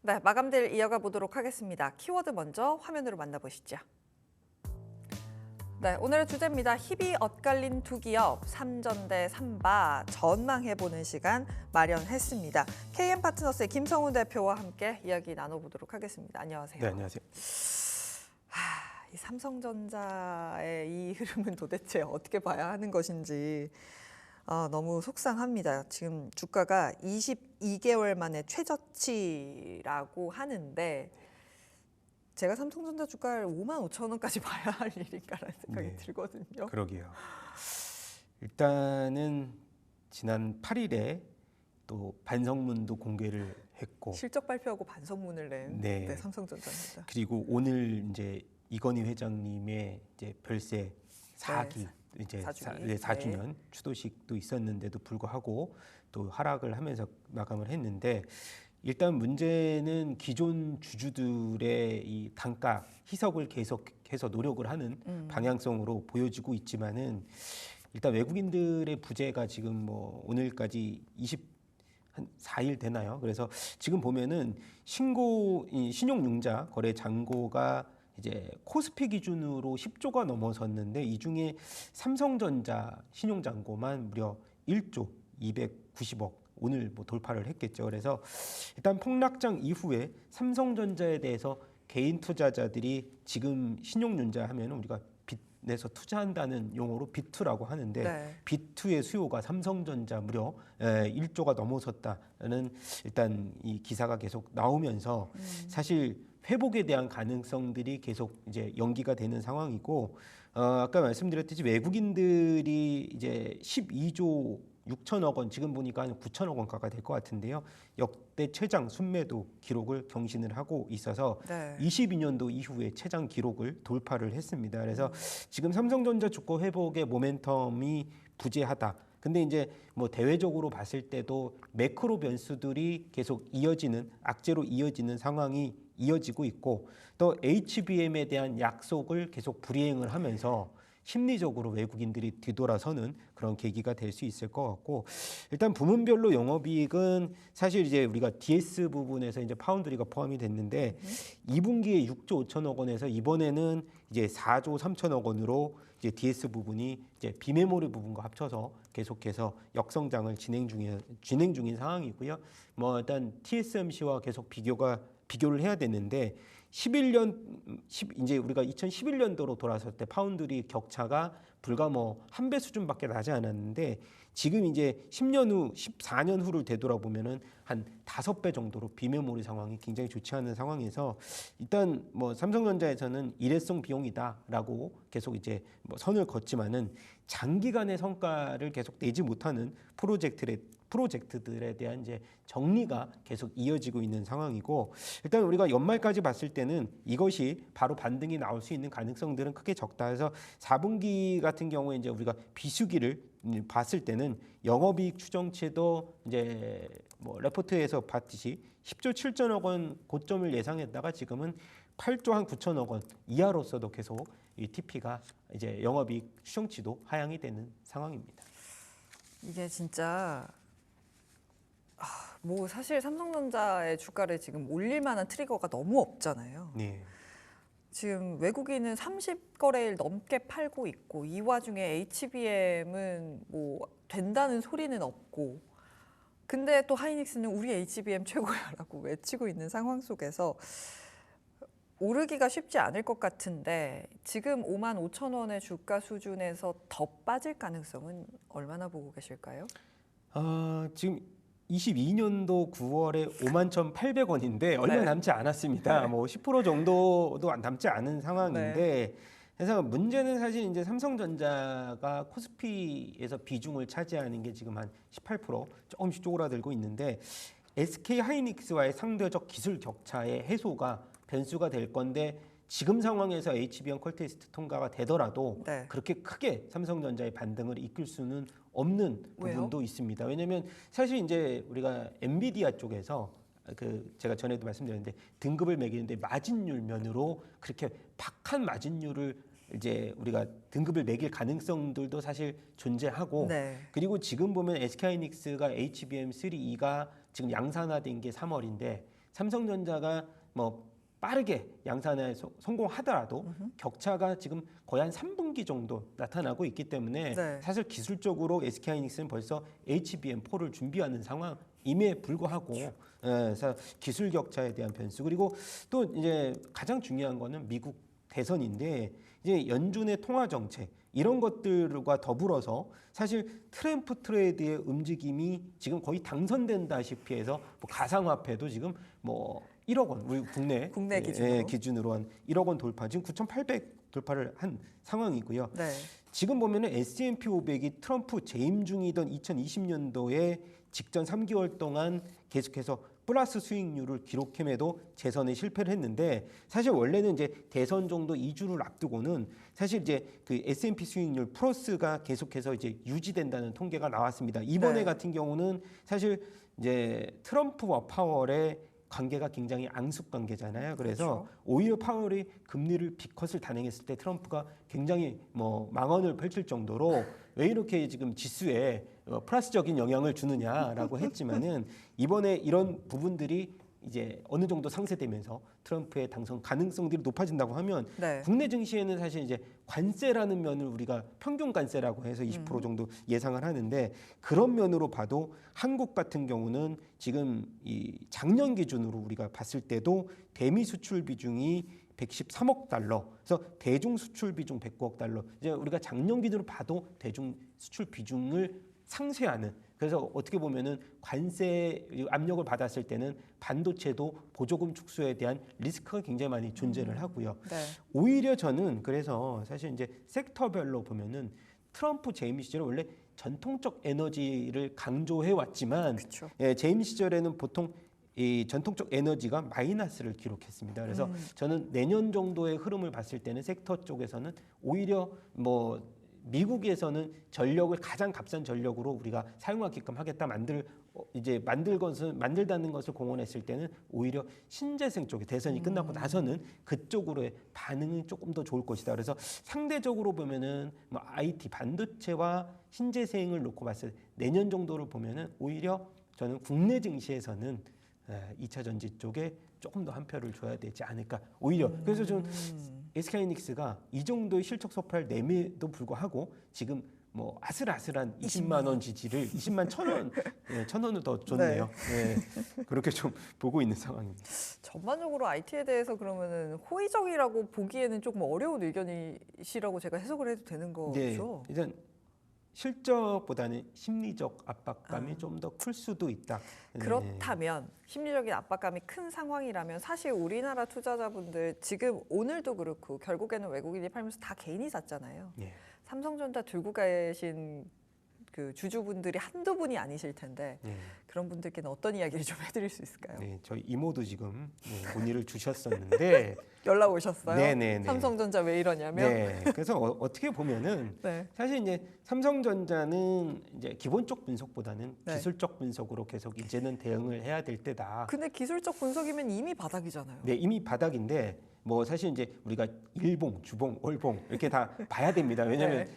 네, 마감될 이어가 보도록 하겠습니다. 키워드 먼저 화면으로 만나보시죠. 네, 오늘의 주제입니다. 힘이 엇갈린 두 기업, 삼전대 삼바 전망해보는 시간 마련했습니다. KM파트너스의 김성훈 대표와 함께 이야기 나눠보도록 하겠습니다. 안녕하세요. 네, 안녕하세요. 이 삼성전자의 이 흐름은 도대체 어떻게 봐야 하는 것인지 너무 속상합니다. 지금 주가가 22개월 만에 최저치라고 하는데 제가 삼성전자 주가를 55,000원까지 봐야 할 일인가라는 생각이 들거든요. 그러게요. 일단은 지난 8일에 또 반성문도 공개를 했고 실적 발표하고 반성문을 낸 삼성전자입니다. 그리고 오늘 이제 이건희 회장님의 이제 별세 4기 이제 4주년 추도식도 있었는데도 불구하고 또 하락을 하면서 마감을 했는데 일단 문제는 기존 주주들의 이 단가 희석을 계속해서 노력을 하는 방향성으로 보여지고 있지만은 일단 외국인들의 부재가 지금 뭐 오늘까지 24일 되나요? 그래서 지금 보면은 신용융자 거래 잔고가 이제 코스피 기준으로 10조가 넘어섰는데 이 중에 삼성전자 신용잔고만 무려 1조 290억 오늘 뭐 돌파를 했겠죠. 그래서 일단 폭락장 이후에 삼성전자에 대해서 개인 투자자들이 지금 신용융자 하면 우리가 빚 내서 투자한다는 용어로 비투라고 하는데 비투의 수요가 삼성전자 무려 1조가 넘어섰다는 일단 이 기사가 계속 나오면서 사실 회복에 대한 가능성들이 계속 이제 연기가 되는 상황이고 아까 말씀드렸듯이 외국인들이 이제 12조 6천억 원 지금 보니까 한 9천억 원가가 될 것 같은데요. 역대 최장 순매도 기록을 경신을 하고 있어서 22년도 이후에 최장 기록을 돌파를 했습니다. 그래서 지금 삼성전자 주가 회복의 모멘텀이 부재하다. 근데 이제 뭐 대외적으로 봤을 때도 매크로 변수들이 계속 이어지는 악재로 이어지는 상황이 이어지고 있고 또 HBM에 대한 약속을 계속 불이행을 하면서 심리적으로 외국인들이 뒤돌아서는 그런 계기가 될 수 있을 것 같고 일단 부문별로 영업이익은 사실 이제 우리가 DS 부분에서 이제 파운드리가 포함이 됐는데 2분기에 6조 5천억 원에서 이번에는 이제 4조 3천억 원으로 이제 DS 부분이 이제 비메모리 부분과 합쳐서 계속해서 역성장을 진행 중인 상황이고요. 뭐 일단 TSMC와 계속 비교를 해야 되는데 이제 우리가 2011년도로 돌아설 때 파운드리 격차가 불과 뭐 한 배 수준밖에 나지 않았는데 지금 이제 10년 후, 14년 후를 되돌아보면은 한 5배 정도로 비메모리 상황이 굉장히 좋지 않은 상황에서 일단 뭐 삼성전자에서는 일회성 비용이다라고 계속 이제 뭐 선을 걷지만은 장기간의 성과를 계속 내지 못하는 프로젝트들에 대한 이제 정리가 계속 이어지고 있는 상황이고 일단 우리가 연말까지 봤을 때는 이것이 바로 반등이 나올 수 있는 가능성들은 크게 적다 해서 4분기 같은 경우에 이제 우리가 비수기를 봤을 때는 영업이익 추정치도 이제 뭐 레포트에서 봤듯이 10조 7천억 원 고점을 예상했다가 지금은 8조 한 9천억 원 이하로서도 계속 이 TP가 이제 영업이익 추정치도 하향이 되는 상황입니다. 이게 진짜 뭐 사실 삼성전자의 주가를 지금 올릴 만한 트리거가 너무 없잖아요. 지금 외국인은 30거래일 넘게 팔고 있고 이 와중에 HBM은 뭐 된다는 소리는 없고 근데 또 하이닉스는 우리 HBM 최고야라고 외치고 있는 상황 속에서 오르기가 쉽지 않을 것 같은데 지금 55,000원의 주가 수준에서 더 빠질 가능성은 얼마나 보고 계실까요? 지금 22년도 9월에 51,800원인데 얼마 남지 않았습니다. 뭐 10% 정도도 남지 않은 상황인데 그래서 문제는 사실 이제 삼성전자가 코스피에서 비중을 차지하는 게 지금 한 18% 조금씩 쪼그라들고 있는데 SK 하이닉스와의 상대적 기술 격차의 해소가 변수가 될 건데 지금 상황에서 HBM 퀄테스트 통과가 되더라도 그렇게 크게 삼성전자의 반등을 이끌 수는 없는 부분도 있습니다. 왜냐하면 사실 이제 우리가 엔비디아 쪽에서 제가 전에도 말씀드렸는데 등급을 매기는데 마진율 면으로 그렇게 박한 마진율을 이제 우리가 등급을 매길 가능성들도 사실 존재하고 그리고 지금 보면 SK하이닉스가 HBM3E가 지금 양산화된 게 3월인데 삼성전자가 뭐 빠르게 양산에 성공하더라도 격차가 지금 거의 한 3분기 정도 나타나고 있기 때문에 네. 사실 기술적으로 SK하이닉스는 벌써 HBM4를 준비하는 상황임에 불구하고 그래서 기술 격차에 대한 변수 그리고 또 이제 가장 중요한 거는 미국 대선인데 이제 연준의 통화 정책 이런 것들과 더불어서 사실 트럼프 트레이드의 움직임이 지금 거의 당선된다시피 해서 뭐 가상화폐도 지금 뭐 1억 원 우리 국내 기준으로 한 1억 원 돌파 지금 9,800 돌파를 한 상황이고요. 네. 지금 보면은 S&P 500이 트럼프 재임 중이던 2020년도에 직전 3개월 동안 계속해서 플러스 수익률을 기록함에도 재선에 실패를 했는데 사실 원래는 이제 대선 정도 2주를 앞두고는 사실 이제 그 S&P 수익률 플러스가 계속해서 이제 유지된다는 통계가 나왔습니다. 이번에 네. 같은 경우는 사실 이제 트럼프와 파월의 관계가 굉장히 앙숙 관계잖아요. 그래서 그렇죠. 오히려 파월이 금리를 B컷을 단행했을 때 트럼프가 굉장히 뭐 망언을 펼칠 정도로 왜 이렇게 지금 지수에 플러스적인 영향을 주느냐라고 했지만은 이번에 이런 부분들이 이제 어느 정도 상쇄되면서 트럼프의 당선 가능성들이 높아진다고 하면 네. 국내 증시에는 사실 이제 관세라는 면을 우리가 평균 관세라고 해서 20% 정도 예상을 하는데 그런 면으로 봐도 한국 같은 경우는 지금 이 작년 기준으로 우리가 봤을 때도 대미 수출 비중이 113억 달러. 그래서 대중 수출 비중 109억 달러. 이제 우리가 작년 기준으로 봐도 대중 수출 비중을 상쇄하는 그래서 어떻게 보면은 관세 압력을 받았을 때는 반도체도 보조금 축소에 대한 리스크가 굉장히 많이 존재를 하고요. 네. 오히려 저는 그래서 사실 이제 섹터별로 보면은 트럼프 재임 시절에 원래 전통적 에너지를 강조해 왔지만 그렇죠. 재임 시절에는 보통 이 전통적 에너지가 마이너스를 기록했습니다. 그래서 저는 내년 정도의 흐름을 봤을 때는 섹터 쪽에서는 오히려 뭐 미국에서는 전력을 가장 값싼 전력으로 우리가 사용하게끔 하겠다 만들다는 것을 공언했을 때는 오히려 신재생 쪽에 대선이 끝나고 나서는 그쪽으로의 반응이 조금 더 좋을 것이다. 그래서 상대적으로 보면은 뭐 IT 반도체와 신재생을 놓고 봤을 때 내년 정도를 보면은 오히려 저는 국내 증시에서는 2차 전지 쪽에 조금 더 한 표를 줘야 되지 않을까. 오히려 그래서 좀 SK하이닉스가 이 정도의 실적 소파를 내매도 불구하고 지금 뭐 아슬아슬한 20만 원 지지를 20만 1,000원, 1,000원을 더 줬네요. 네. 그렇게 좀 보고 있는 상황입니다. 전반적으로 IT에 대해서 그러면은 호의적이라고 보기에는 조금 어려운 의견이시라고 제가 해석을 해도 되는 거죠? 네, 일단 실적보다는 심리적 압박감이 좀 더 클 수도 있다. 그렇다면 심리적인 압박감이 큰 상황이라면 사실 우리나라 투자자분들 지금 오늘도 그렇고 결국에는 외국인이 팔면서 다 개인이 샀잖아요. 네. 삼성전자 들고 계신 그 주주분들이 한두 분이 아니실 텐데 그런 분들께는 어떤 이야기를 좀 해드릴 수 있을까요? 네, 저희 이모도 지금 문의를 주셨었는데 연락 오셨어요? 네네네. 삼성전자 왜 이러냐면? 네, 그래서 어떻게 보면은 네. 사실 이제 삼성전자는 이제 기본적 분석보다는 네. 기술적 분석으로 계속 이제는 대응을 해야 될 때다. 근데 기술적 분석이면 이미 바닥이잖아요. 네, 이미 바닥인데 뭐 사실 이제 우리가 일봉, 주봉, 월봉 이렇게 다 봐야 됩니다. 왜냐하면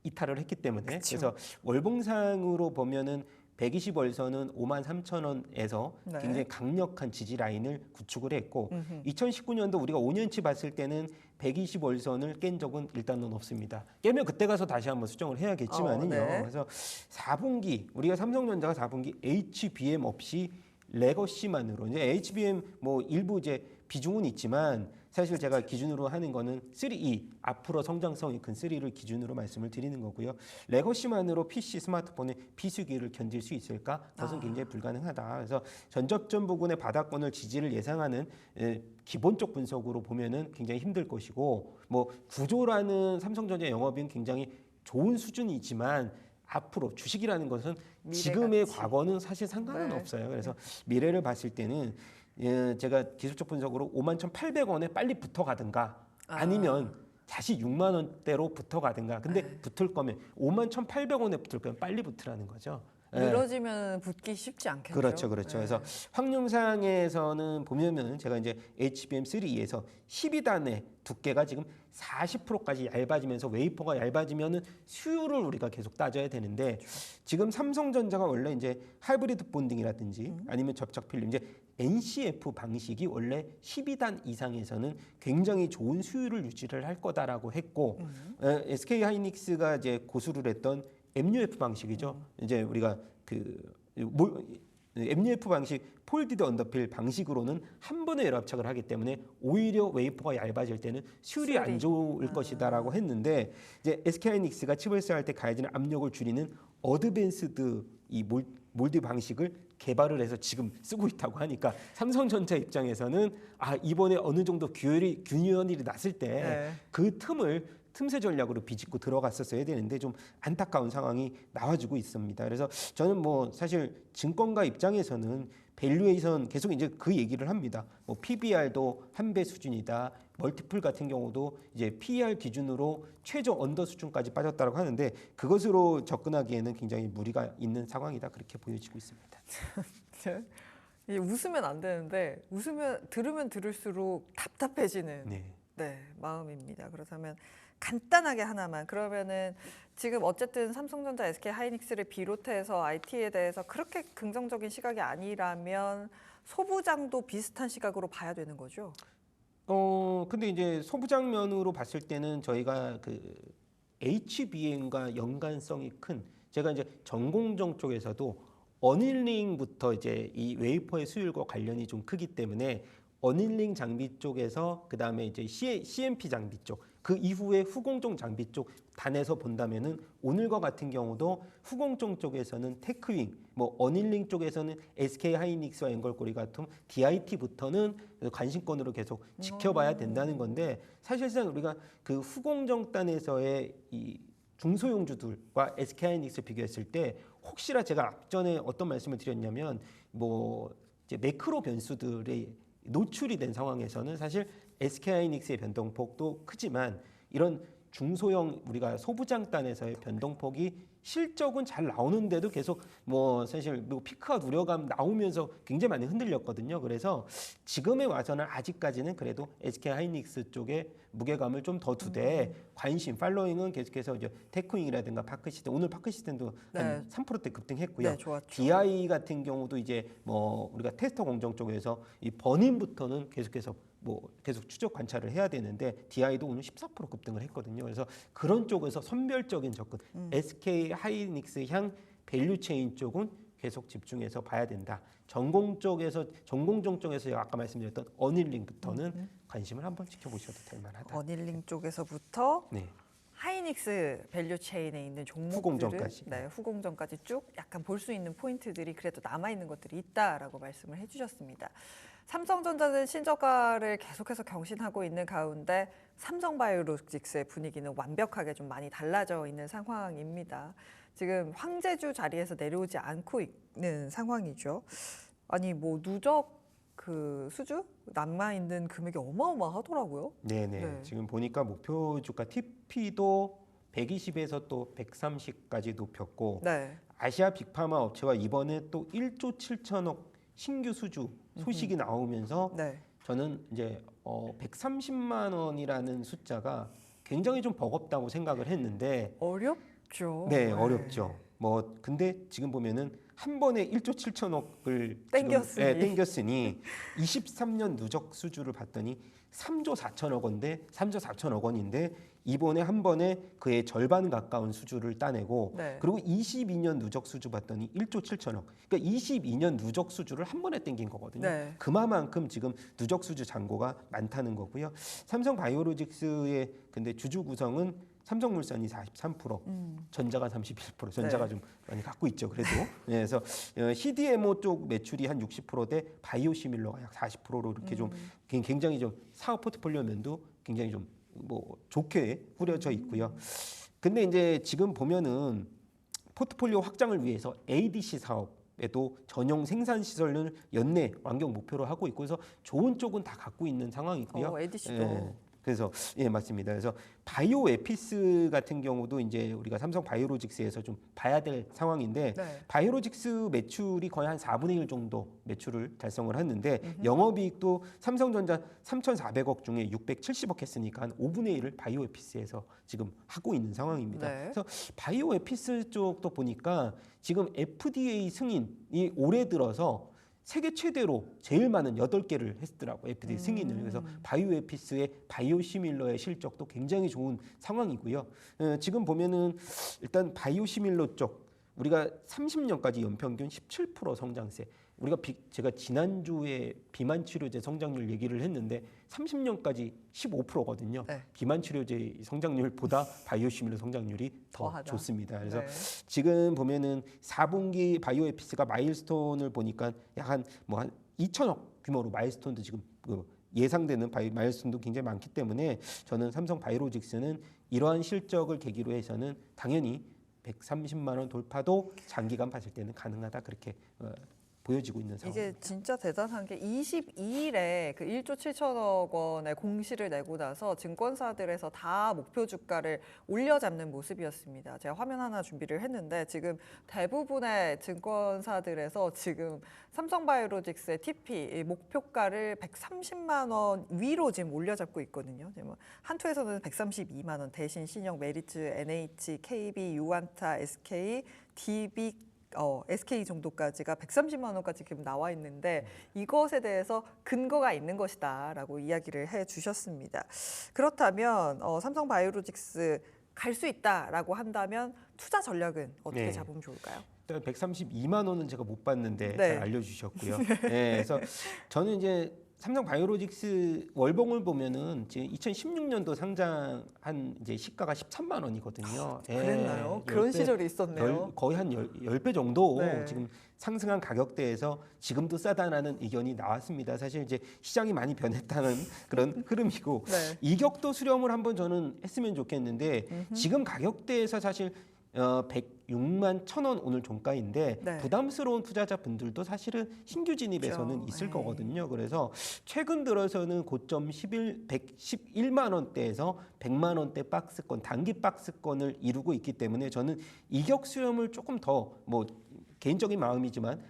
이탈을 했기 때문에. 그쵸. 그래서 월봉상으로 보면은 120월선은 53,000원에서 네. 굉장히 강력한 지지 라인을 구축을 했고 2019년도 우리가 5년치 봤을 때는 120월선을 깬 적은 일단은 없습니다. 깨면 그때 가서 다시 한번 수정을 해야겠지만은요. 네. 그래서 4분기 우리가 삼성전자가 4분기 HBM 없이 레거시만으로 이제 HBM 뭐 일부 이제 비중은 있지만 사실 제가 기준으로 하는 거는 3E 앞으로 성장성이 큰 3를 기준으로 말씀을 드리는 거고요. 레거시만으로 PC 스마트폰의 비수기를 견딜 수 있을까? 그것은 굉장히 불가능하다. 그래서 전접전 부근의 바닥권을 지지를 예상하는 기본적 분석으로 보면은 굉장히 힘들 것이고 뭐 구조라는 삼성전자 영업이익은 굉장히 좋은 수준이지만 앞으로 주식이라는 것은 지금의 가치. 과거는 사실 상관은 네. 없어요. 그래서 미래를 봤을 때는 제가 기술적 분석으로 51,800원에 빨리 붙어가든가 아니면 다시 6만 원대로 붙어가든가. 근데 붙을 거면 51,800원에 붙을 거면 빨리 붙으라는 거죠. 늘어지면 붙기 쉽지 않겠죠. 그렇죠. 그래서 확률상에서는 보면은 제가 이제 HBM3에서 12단의 두께가 지금 40%까지 얇아지면서 웨이퍼가 얇아지면은 수율을 우리가 계속 따져야 되는데 지금 삼성전자가 원래 이제 하이브리드 본딩이라든지 아니면 접착 필름 이제 NCF 방식이 원래 12단 이상에서는 굉장히 좋은 수율을 유지를 할 거다라고 했고 SK 하이닉스가 이제 고수를 했던 MUF 방식이죠. 이제 우리가 MUF 방식 폴디드 언더필 방식으로는 한 번에 열압착을 하기 때문에 오히려 웨이퍼가 얇아질 때는 수율이 안 좋을 것이다라고 했는데 이제 SK 하이닉스가 칩을 할 때 가해지는 압력을 줄이는 어드밴스드 이 몰드 방식을 개발을 해서 지금 쓰고 있다고 하니까 삼성전자 입장에서는 이번에 어느 정도 균열이 났을 때 그 틈새 전략으로 비집고 들어갔었어야 되는데 좀 안타까운 상황이 나와주고 있습니다. 그래서 저는 뭐 사실 증권가 입장에서는 밸류에이션 계속 이제 그 얘기를 합니다. 뭐 PBR도 1배 수준이다. 멀티플 같은 경우도 이제 PER 기준으로 최저 언더 수준까지 빠졌다고 하는데 그것으로 접근하기에는 굉장히 무리가 있는 상황이다. 그렇게 보여지고 있습니다. 웃으면 안 되는데 들으면 들을수록 답답해지는 마음입니다. 그렇다면 간단하게 하나만 그러면은 지금 어쨌든 삼성전자, SK 하이닉스를 비롯해서 IT에 대해서 그렇게 긍정적인 시각이 아니라면 소부장도 비슷한 시각으로 봐야 되는 거죠? 근데 이제 소부장면으로 봤을 때는 저희가 그 HBM과 연관성이 큰 제가 이제 전공정 쪽에서도 어닐링부터 이제 이 웨이퍼의 수율과 관련이 좀 크기 때문에 어닐링 장비 쪽에서 그 다음에 이제 CMP 장비 쪽, 그 이후에 후공정 장비 쪽 단에서 본다면은 오늘과 같은 경우도 후공정 쪽에서는 테크윙, 뭐 어닐링 쪽에서는 SK 하이닉스와 연결고리 같은 DIT부터는 관심권으로 계속 지켜봐야 된다는 건데 사실상 우리가 그 후공정 단에서의 이 중소형주들과 SK 하이닉스 비교했을 때 혹시나 제가 앞전에 어떤 말씀을 드렸냐면 뭐 이제 매크로 변수들이 노출이 된 상황에서는 사실 SK 하이닉스의 변동폭도 크지만 이런 중소형 우리가 소부장단에서의 변동폭이 실적은 잘 나오는데도 계속 뭐 사실 뭐 피크아웃 우려감 나오면서 굉장히 많이 흔들렸거든요. 그래서 지금에 와서는 아직까지는 그래도 SK 하이닉스 쪽에 무게감을 좀 더 두되 관심, 팔로잉은 계속해서 이제 테크윙이라든가 파크시스템, 오늘 파크시스템도 한 3%대 급등했고요. DI 같은 경우도 이제 뭐 우리가 테스터 공정 쪽에서 이 버닝부터는 계속해서 뭐 계속 추적 관찰을 해야 되는데 DI도 오늘 14% 급등을 했거든요. 그래서 그런 쪽에서 선별적인 접근, SK 하이닉스 향 밸류체인 쪽은 계속 집중해서 봐야 된다. 전공정 쪽에서 아까 말씀드렸던 어닐링부터는 관심을 한번 지켜보셔도 될 만하다. 어닐링 쪽에서부터 하이닉스 밸류체인에 있는 종목들을 후공정까지 쭉 약간 볼 수 있는 포인트들이 그래도 남아있는 것들이 있다라고 말씀을 해주셨습니다. 삼성전자는 신저가를 계속해서 경신하고 있는 가운데 삼성바이오로직스의 분위기는 완벽하게 좀 많이 달라져 있는 상황입니다. 지금 황제주 자리에서 내려오지 않고 있는 상황이죠. 아니 뭐 누적 그 수주 남아 있는 금액이 어마어마하더라고요. 네네. 지금 보니까 목표 주가 TP도 120에서 또 130까지 높였고 아시아 빅파마 업체와 이번에 또 1조 7천억 신규 수주 소식이 나오면서 저는 이제 130만 원이라는 숫자가 굉장히 좀 버겁다고 생각을 했는데 어렵죠. 네, 어렵죠. 뭐 근데 지금 보면은 한 번에 1조 7천억을 땡겼으니 23년 누적 수주를 봤더니 3조 4천억 원인데 3조 4천억 원인데 이번에 한 번에 그의 절반 가까운 수주를 따내고 그리고 22년 누적 수주 봤더니 1조 7천억. 그러니까 22년 누적 수주를 한 번에 땡긴 거거든요. 그만큼 지금 누적 수주 잔고가 많다는 거고요. 삼성 바이오로직스의 근데 주주 구성은 삼성물산이 43%, 전자가 31%, 전자가 좀 많이 갖고 있죠. 그래도 그래서 CDMO 쪽 매출이 한 60%대 바이오시밀러가 약 40%로 이렇게 좀 굉장히 좀 사업 포트폴리오 면도 굉장히 좀 뭐 좋게 꾸려져 있고요. 근데 이제 지금 보면은 포트폴리오 확장을 위해서 ADC 사업에도 전용 생산 시설을 연내 완경 목표로 하고 있고 그래서 좋은 쪽은 다 갖고 있는 상황이고요. ADC도. 그래서 맞습니다. 그래서 바이오 에피스 같은 경우도 이제 우리가 삼성 바이오로직스에서 좀 봐야 될 상황인데 바이오로직스 매출이 거의 한 4분의 1 정도 매출을 달성을 했는데 영업이익도 삼성전자 3,400억 중에 670억 했으니까 한 5분의 1을 바이오 에피스에서 지금 하고 있는 상황입니다. 그래서 바이오 에피스 쪽도 보니까 지금 FDA 승인이 올해 들어서 세계 최대로 제일 많은 8개를 했더라고요. FDA 승인을. 그래서 바이오에피스의 바이오시밀러의 실적도 굉장히 좋은 상황이고요. 지금 보면은 일단 바이오시밀러 쪽 우리가 30년까지 연평균 17% 성장세. 우리가 제가 지난주에 비만 치료제 성장률 얘기를 했는데 30년까지 15%거든요. 네. 비만 치료제 성장률보다 바이오시밀러 성장률이 더 더하다. 좋습니다. 그래서 네. 지금 보면은 4분기 바이오에피스가 마일스톤을 보니까 약 한 2천억 규모로 마일스톤도 지금 예상되는 마일스톤도 굉장히 많기 때문에 저는 삼성 바이오로직스는 이러한 실적을 계기로 해서는 당연히 130만 원 돌파도 장기간 봤을 때는 가능하다 그렇게 보여지고 있는 상황입니다. 이게 진짜 대단한 게 22일에 그 1조 7천억 원의 공시를 내고 나서 증권사들에서 다 목표 주가를 올려잡는 모습이었습니다. 제가 화면 하나 준비를 했는데 지금 대부분의 증권사들에서 지금 삼성바이오로직스의 TP 목표가를 130만 원 위로 지금 올려잡고 있거든요. 한투에서는 132만 원 대신 신영, 메리츠, NH, KB, 유안타, SK, DB SK 정도까지가 130만 원까지 지금 나와 있는데 이것에 대해서 근거가 있는 것이다라고 이야기를 해주셨습니다. 그렇다면 삼성바이오로직스 갈 수 있다라고 한다면 투자 전략은 어떻게 잡으면 좋을까요? 일단 132만 원은 제가 못 봤는데 네. 잘 알려주셨고요. 그래서 저는 이제 삼성 바이오로직스 월봉을 보면은 지금 2016년도 상장한 이제 시가가 13만 원이거든요. 그랬나요? 그런 시절이 있었네요. 거의 한 10배 정도 네. 지금 상승한 가격대에서 지금도 싸다라는 의견이 나왔습니다. 사실 이제 시장이 많이 변했다는 그런 흐름이고 네. 이격도 수렴을 한번 저는 했으면 좋겠는데 지금 가격대에서 사실 106만 1,000원 오늘 종가인데 네. 부담스러운 투자자분들도 사실은 신규 진입에서는 그렇죠. 있을 네. 거거든요. 그래서 최근 들어서는 고점 111만 원대에서 100만 원대 박스권, 단기 박스권을 이루고 있기 때문에 저는 이격 수렴을 조금 더 개인적인 마음이지만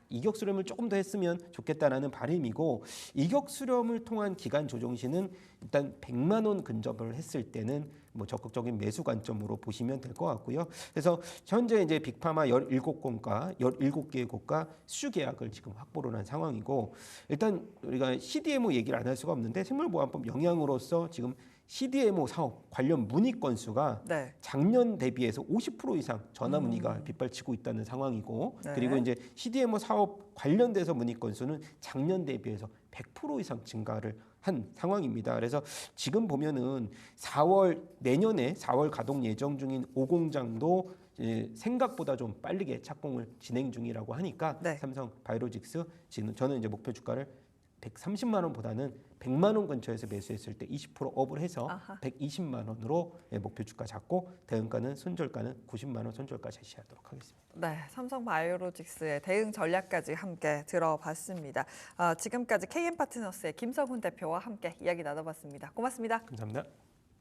이격 수렴을 조금 더 했으면 좋겠다라는 바람이고 이격 수렴을 통한 기간 조정시는 일단 100만 원 근접을 했을 때는 적극적인 매수 관점으로 보시면 될 것 같고요. 그래서 현재 이제 빅파마 17개의 고가 수주 계약을 지금 확보를 한 상황이고 일단 우리가 CDMO 얘기를 안 할 수가 없는데 생물보안법 영향으로서 지금 CDMO 사업 관련 문의 건수가 네. 작년 대비해서 50% 이상 전화 문의가 빗발치고 있다는 상황이고 네. 그리고 이제 CDMO 사업 관련돼서 문의 건수는 작년 대비해서 100% 이상 증가를 한 상황입니다. 그래서 지금 보면은 내년에 4월 가동 예정 중인 5공장도 생각보다 좀 빠르게 착공을 진행 중이라고 하니까 네. 삼성 바이오로직스 지금 저는 이제 목표 주가를 130만 원보다는 100만 원 근처에서 매수했을 때 20% 업을 해서 아하. 120만 원으로 목표 주가 잡고 대응가는 손절가는 90만 원 손절가 제시하도록 하겠습니다. 네, 삼성바이오로직스의 대응 전략까지 함께 들어봤습니다. 지금까지 KM파트너스의 김성훈 대표와 함께 이야기 나눠봤습니다. 고맙습니다. 감사합니다.